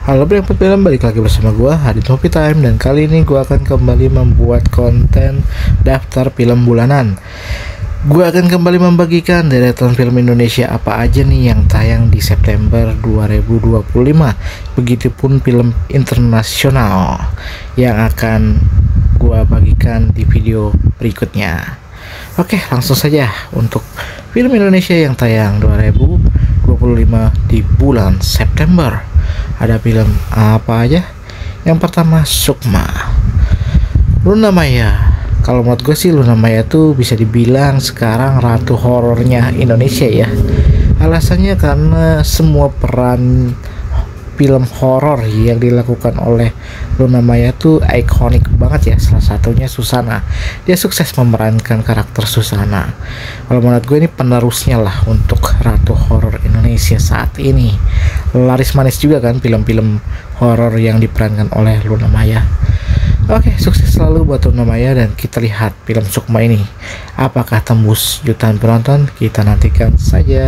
Halo penikmat film, balik lagi bersama gue Hadid Movie Time. Dan kali ini gue akan kembali membuat konten daftar film bulanan. Gue akan kembali membagikan deretan film Indonesia apa aja nih yang tayang di September 2025. Begitupun film internasional yang akan gue bagikan di video berikutnya. Oke, langsung saja untuk film Indonesia yang tayang 2025 di bulan September. Ada film apa aja? Yang pertama, Sukma. Luna Maya. Kalau menurut gue sih Luna Maya tuh bisa dibilang sekarang ratu horornya Indonesia ya. Alasannya karena semua peran film horor yang dilakukan oleh Luna Maya tuh ikonik banget ya. Salah satunya Susana. Dia sukses memerankan karakter Susana. Kalau menurut gue ini penerusnya lah untuk ratu horor Indonesia saat ini. Laris manis juga kan film-film horor yang diperankan oleh Luna Maya. Oke, sukses selalu buat Luna Maya, dan kita lihat film Sukma ini apakah tembus jutaan penonton. Kita nantikan saja.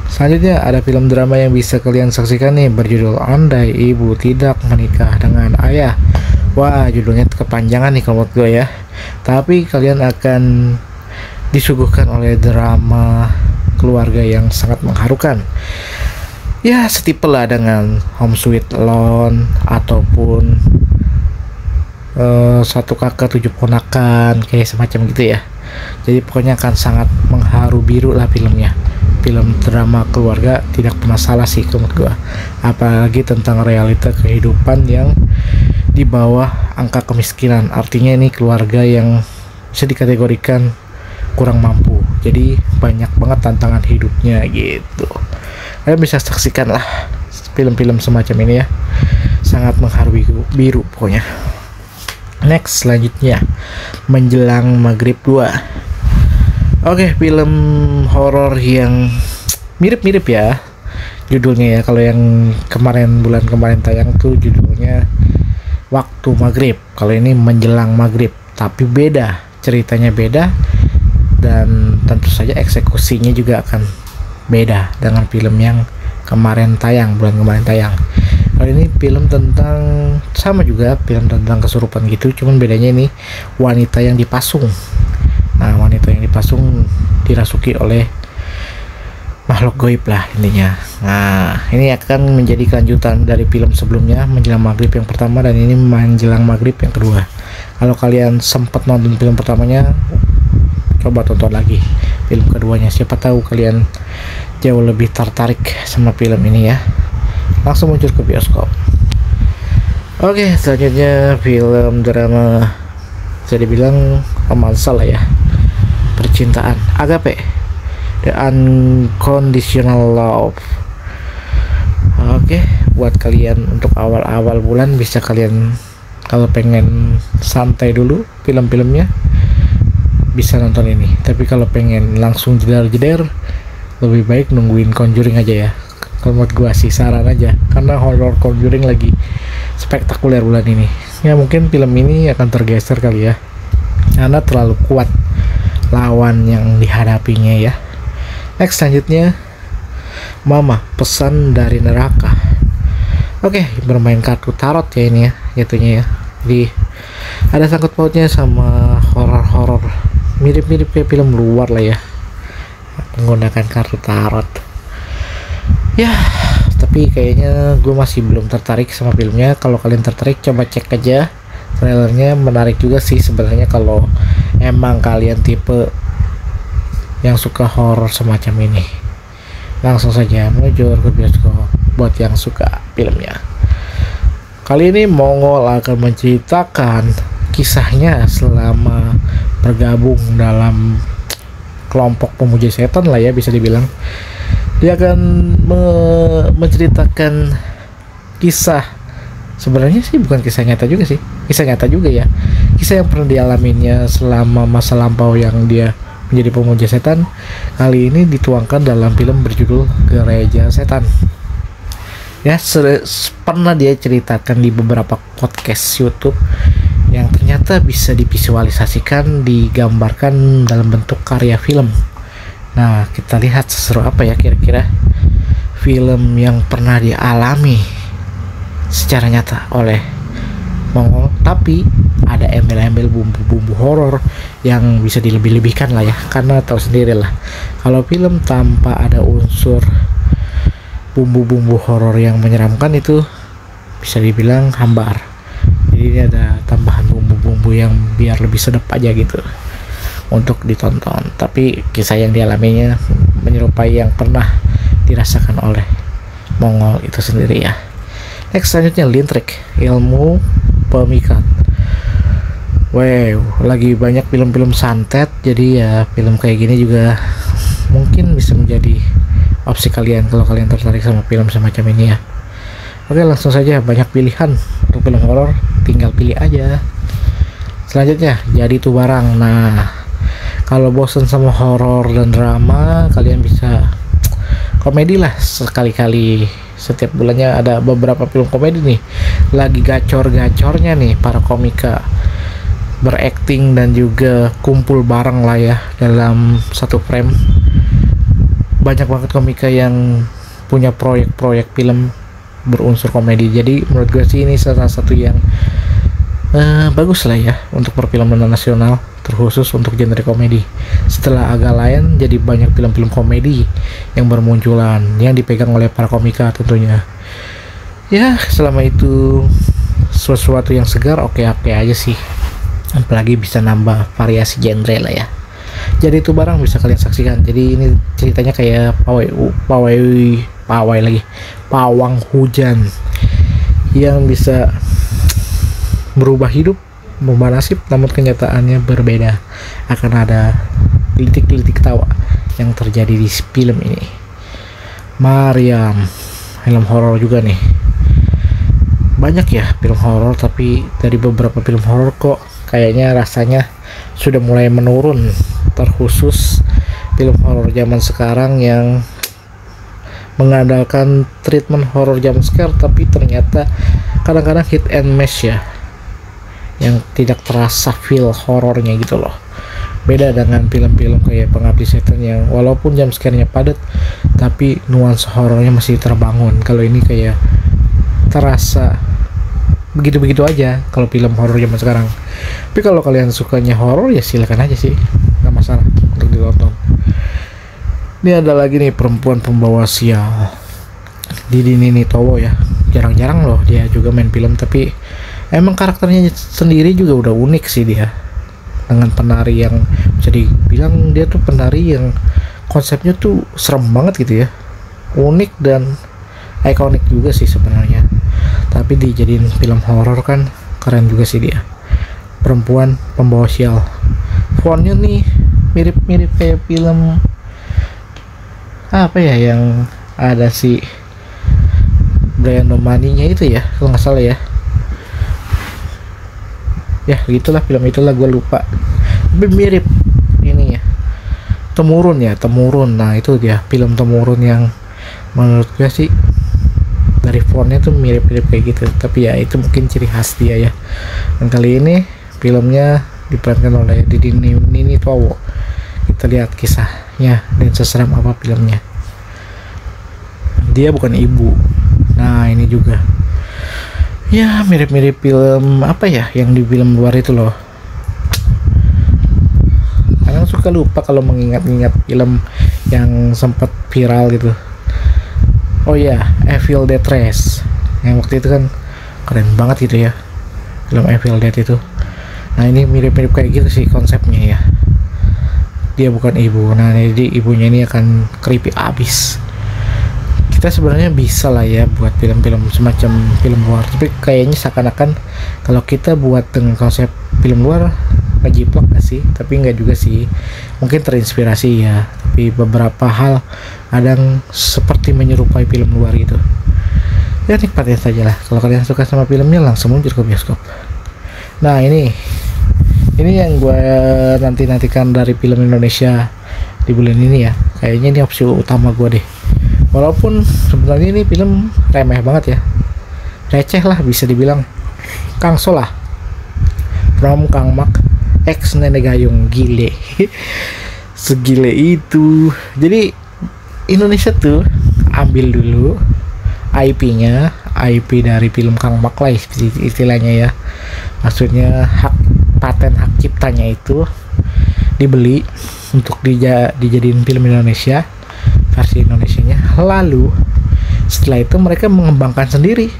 Selanjutnya ada film drama yang bisa kalian saksikan nih, berjudul Andai Ibu Tidak Menikah Dengan Ayah. Wah, judulnya kepanjangan nih kalau menurut gue ya. Tapi kalian akan disuguhkan oleh drama keluarga yang sangat mengharukan. Ya, setipe lah dengan Home Sweet Alone ataupun Satu Kakak Tujuh Ponakan, kayak semacam gitu ya. Jadi pokoknya akan sangat mengharu biru lah filmnya. Film drama keluarga tidak pernah salah sih menurut gua. Apalagi tentang realita kehidupan yang di bawah angka kemiskinan. Artinya ini keluarga yang bisa dikategorikan kurang mampu. Jadi banyak banget tantangan hidupnya gitu. Kalian bisa saksikan lah film-film semacam ini ya. Sangat mengharu biru pokoknya. Next, selanjutnya Menjelang Maghrib 2. Oke, film horor yang mirip-mirip ya judulnya ya. Kalau yang bulan kemarin tayang tuh judulnya Waktu Maghrib. Kalau ini Menjelang Maghrib, tapi beda, ceritanya beda, dan tentu saja eksekusinya juga akan beda dengan film yang bulan kemarin tayang. Kalau ini film tentang, sama juga film tentang kesurupan gitu, cuman bedanya ini wanita yang dipasung. Nah, wanita yang dipasung dirasuki oleh makhluk goib lah intinya. Nah, ini akan menjadi kelanjutan dari film sebelumnya, Menjelang Maghrib yang pertama, dan ini Menjelang Maghrib yang kedua. Kalau kalian sempat nonton film pertamanya, coba tonton lagi film keduanya. Siapa tahu kalian jauh lebih tertarik sama film ini ya. Langsung muncul ke bioskop. Oke, selanjutnya film drama bisa dibilang romansa lah ya. Percintaan, Agape, The Unconditional Love. Oke, buat kalian untuk awal-awal bulan bisa kalian, kalau pengen santai dulu film-filmnya, bisa nonton ini. Tapi kalau pengen langsung jeder-jeder, lebih baik nungguin Conjuring aja ya. Kalau menurut gua sih saran aja, karena horror Conjuring lagi spektakuler bulan ini. Ya mungkin film ini akan tergeser kali ya, karena terlalu kuat lawan yang dihadapinya ya. Next, selanjutnya Mama, Pesan Dari Neraka. Oke, bermain kartu tarot ya ini ya, jatuhnya ya. Jadi ada sangkut pautnya sama horor-horor, mirip-mirip kayak film luar lah ya, menggunakan kartu tarot. Ya, tapi kayaknya gue masih belum tertarik sama filmnya. Kalau kalian tertarik, coba cek aja trailernya, menarik juga sih sebenarnya kalau emang kalian tipe yang suka horor semacam ini. Langsung saja menuju ke bioskop buat yang suka filmnya. Kali ini Mongol akan menceritakan kisahnya selama bergabung dalam kelompok pemuja setan lah ya, bisa dibilang. Dia akan menceritakan kisah, sebenarnya sih bukan kisah nyata juga sih, kisah nyata juga ya, kisah yang pernah dialaminya selama masa lampau yang dia menjadi pemuja setan. Kali ini dituangkan dalam film berjudul Gereja Setan ya. Pernah dia ceritakan di beberapa podcast YouTube yang ternyata bisa divisualisasikan, digambarkan dalam bentuk karya film. Nah, kita lihat seseru apa ya kira-kira. film yang pernah dialami secara nyata oleh Mongol, tapi ada embel-embel bumbu-bumbu horor yang bisa dilebih-lebihkan lah ya, karena tahu sendiri lah kalau film tanpa ada unsur bumbu-bumbu horor yang menyeramkan itu bisa dibilang hambar. Jadi ini ada tambahan bumbu-bumbu yang biar lebih sedap aja gitu untuk ditonton, tapi kisah yang dialaminya menyerupai yang pernah dirasakan oleh Mongol itu sendiri ya. Next, selanjutnya Lintrik, ilmu pemikat. Wow, lagi banyak film-film santet, jadi ya film kayak gini juga mungkin bisa menjadi opsi kalian kalau kalian tertarik sama film semacam ini ya. Oke, langsung saja, banyak pilihan untuk film horor, tinggal pilih aja. Selanjutnya, Jadi Itu Barang. Nah, kalau bosen sama horor dan drama, kalian bisa komedi lah sekali-kali. Setiap bulannya ada beberapa film komedi nih, lagi gacor-gacornya nih para komika berakting dan juga kumpul bareng lah ya dalam satu frame. Banyak banget komika yang punya proyek-proyek film berunsur komedi, jadi menurut gue sih ini salah satu yang bagus lah ya untuk perfilman nasional, terkhusus untuk genre komedi. Setelah agak lain, jadi banyak film-film komedi yang bermunculan yang dipegang oleh para komika tentunya. Ya, selama itu sesuatu yang segar, oke-oke aja sih. Apalagi bisa nambah variasi genre lah ya. Jadi Itu Barang bisa kalian saksikan. Jadi ini ceritanya kayak pawang hujan yang bisa berubah hidup, merubah nasib, namun kenyataannya berbeda. Akan ada gelitik-gelitik tawa yang terjadi di film ini. Mariam, film horor juga nih. Banyak ya film horor, tapi dari beberapa film horor kok kayaknya rasanya sudah mulai menurun, terkhusus film horor zaman sekarang yang mengandalkan treatment horor jump scare, tapi ternyata kadang-kadang hit and miss ya, yang tidak terasa feel horornya gitu loh. Beda dengan film-film kayak Pengabdi Setan yang walaupun jump scare-nya padat, tapi nuansa horornya masih terbangun. Kalau ini kayak terasa begitu-begitu aja kalau film horor zaman sekarang. Tapi kalau kalian sukanya horor ya silakan aja sih, nggak masalah untuk ditonton. Ini ada lagi nih, Perempuan Pembawa Sial, Didi Ninitowo ya. Jarang-jarang loh dia juga main film, tapi emang karakternya sendiri juga udah unik sih dia, dengan penari yang bisa dibilang dia tuh penari yang konsepnya tuh serem banget gitu ya, unik dan ikonik juga sih sebenarnya. Tapi dijadiin film horor kan keren juga sih dia. Perempuan Pembawa Sial, fontnya nih mirip-mirip kayak film apa ya yang ada si Brian Domani-nya itu ya kalau nggak salah ya. Ya gitulah film itulah, gue lupa, tapi mirip ini ya, Temurun ya, Temurun. Nah itu dia film Temurun yang menurut gue sih dari fontnya tuh mirip-mirip kayak gitu, tapi ya itu mungkin ciri khas dia ya. Dan kali ini filmnya diperankan oleh Didi Ninitowo. Kita lihat kisahnya dan seseram apa filmnya. Dia Bukan Ibu. Nah ini juga ya mirip-mirip film apa ya yang di film luar itu loh. Kadang suka lupa kalau mengingat-ingat film yang sempat viral gitu. Oh ya, Evil Dead Rise yang waktu itu kan keren banget gitu ya, film Evil Dead itu. Nah ini mirip-mirip kayak gitu sih konsepnya ya. Dia Bukan Ibu. Nah jadi ibunya ini akan creepy abis. Kita sebenarnya bisa lah ya buat film-film semacam film luar, tapi kayaknya seakan-akan kalau kita buat dengan konsep film luar ngejiplak gak sih? Tapi nggak juga sih, mungkin terinspirasi ya, tapi beberapa hal kadang seperti menyerupai film luar gitu. Ya nikmatin saja lah. Kalau kalian suka sama filmnya langsung muncul ke bioskop. Nah ini yang gue nantikan dari film Indonesia di bulan ini ya. Kayaknya ini opsi utama gue deh. Walaupun sebenarnya ini film remeh banget ya, receh lah bisa dibilang. Kang Solah from Kang Mak X Nenek Gayung, gile segile itu. Jadi Indonesia tuh ambil dulu IP-nya, IP dari film Kang Mak lah istilahnya ya. Maksudnya paten hak ciptanya itu dibeli untuk dijadiin film Indonesia, versi Indonesianya. Lalu setelah itu mereka mengembangkan sendiri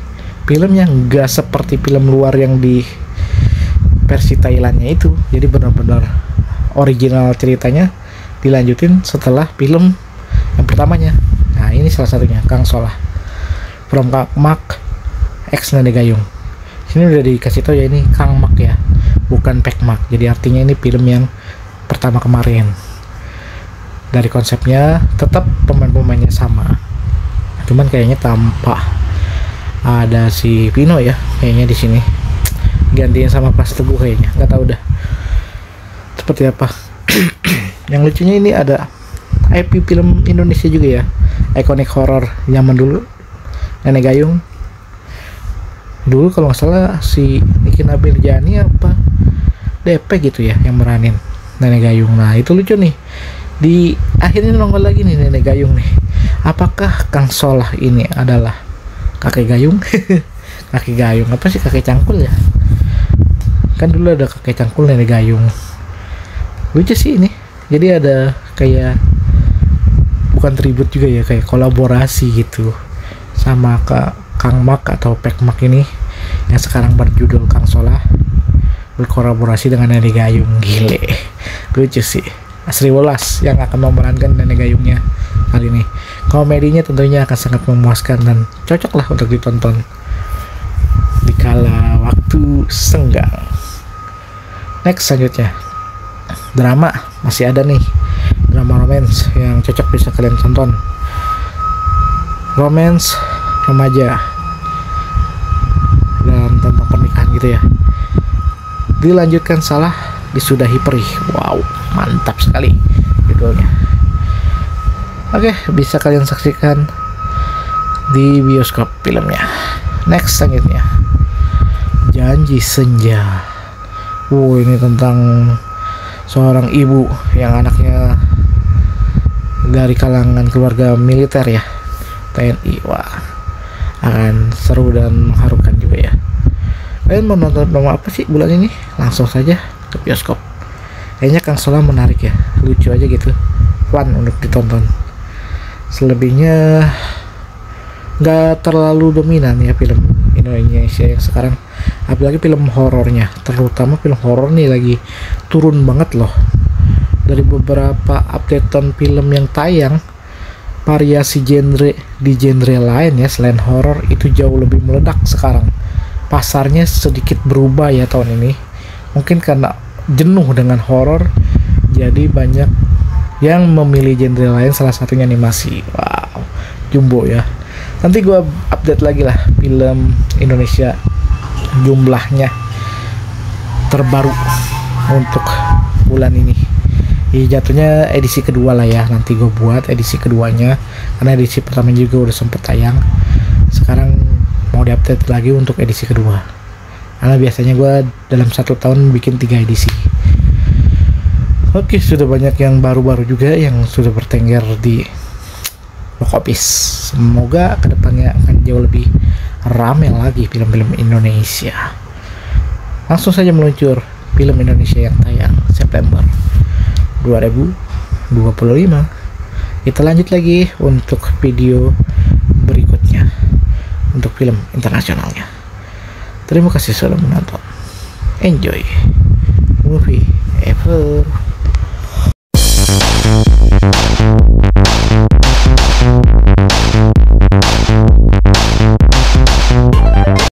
filmnya, nggak seperti film luar yang di versi Thailandnya itu. Jadi benar-benar original ceritanya dilanjutin setelah film yang pertamanya. Nah ini salah satunya Kang Solah from Kang Mak X Nenek Gayung. Sini udah dikasih tahu ya, ini Kang Mak ya, bukan Pek Mak. Jadi artinya ini film yang pertama kemarin. Dari konsepnya tetap pemain-pemainnya sama, cuman kayaknya tanpa ada si Pino ya, kayaknya di sini gantiin sama Pras Teguh kayaknya, nggak tahu dah seperti apa. Yang lucunya ini ada IP film Indonesia juga ya, ikonik horror zaman dulu, Nenek Gayung. Dulu kalau nggak salah si Niki Nabiljani apa DP gitu ya yang meranin Nenek Gayung. Nah itu lucu nih, di akhirnya nongol lagi nih Nenek Gayung nih. Apakah Kang Solah ini adalah kakek Gayung? Kakek Gayung apa sih, kakek cangkul ya, kan dulu ada kakek cangkul Nenek Gayung. Lucu sih ini, jadi ada kayak bukan tribute juga ya, kayak kolaborasi gitu sama Kang Mak atau Pek Mak ini yang sekarang berjudul Kang Solah, berkolaborasi dengan Nenek Gayung. Gile, lucu sih. Asri Wolas yang akan memerankan Nenek Gayungnya kali ini. Komedinya tentunya akan sangat memuaskan dan cocok lah untuk ditonton di kala waktu senggang. Next selanjutnya, drama. Masih ada nih drama romance yang cocok bisa kalian tonton. Romance remaja dan tentang pernikahan gitu ya. Dilanjutkan Salah Disudahi Perih. Wow, mantap sekali judulnya. Oke, bisa kalian saksikan di bioskop filmnya. Next selanjutnya, Janji Senja. Ini tentang seorang ibu yang anaknya dari kalangan keluarga militer ya, TNI. Wah, akan seru dan mengharukan juga ya. Kalian mau nonton drama apa sih bulan ini? Langsung saja ke bioskop. Kayaknya Kang Solah menarik ya, lucu aja gitu, fun untuk ditonton. Selebihnya nggak terlalu dominan ya film Indonesia yang sekarang, apalagi film horornya, terutama film horor nih lagi turun banget loh. Dari beberapa updatean film yang tayang, variasi genre di genre lain ya selain horor itu jauh lebih meledak sekarang. Pasarnya sedikit berubah ya tahun ini, mungkin karena jenuh dengan horor, jadi banyak yang memilih genre lain, salah satunya animasi. Wow, jumbo ya. Nanti gua update lagi lah film Indonesia jumlahnya terbaru untuk bulan ini. Jatuhnya edisi kedua lah ya, nanti gue buat edisi keduanya karena edisi pertama juga udah sempet tayang. Sekarang mau diupdate lagi untuk edisi kedua, karena biasanya gue dalam 1 tahun bikin 3 edisi. Oke, sudah banyak yang baru-baru juga yang sudah bertengger di box office. Semoga kedepannya akan jauh lebih ramai lagi film-film Indonesia. Langsung saja meluncur film Indonesia yang tayang September 2025. Kita lanjut lagi untuk video berikutnya untuk film internasionalnya. Terima kasih sudah menonton. Enjoy movie ever.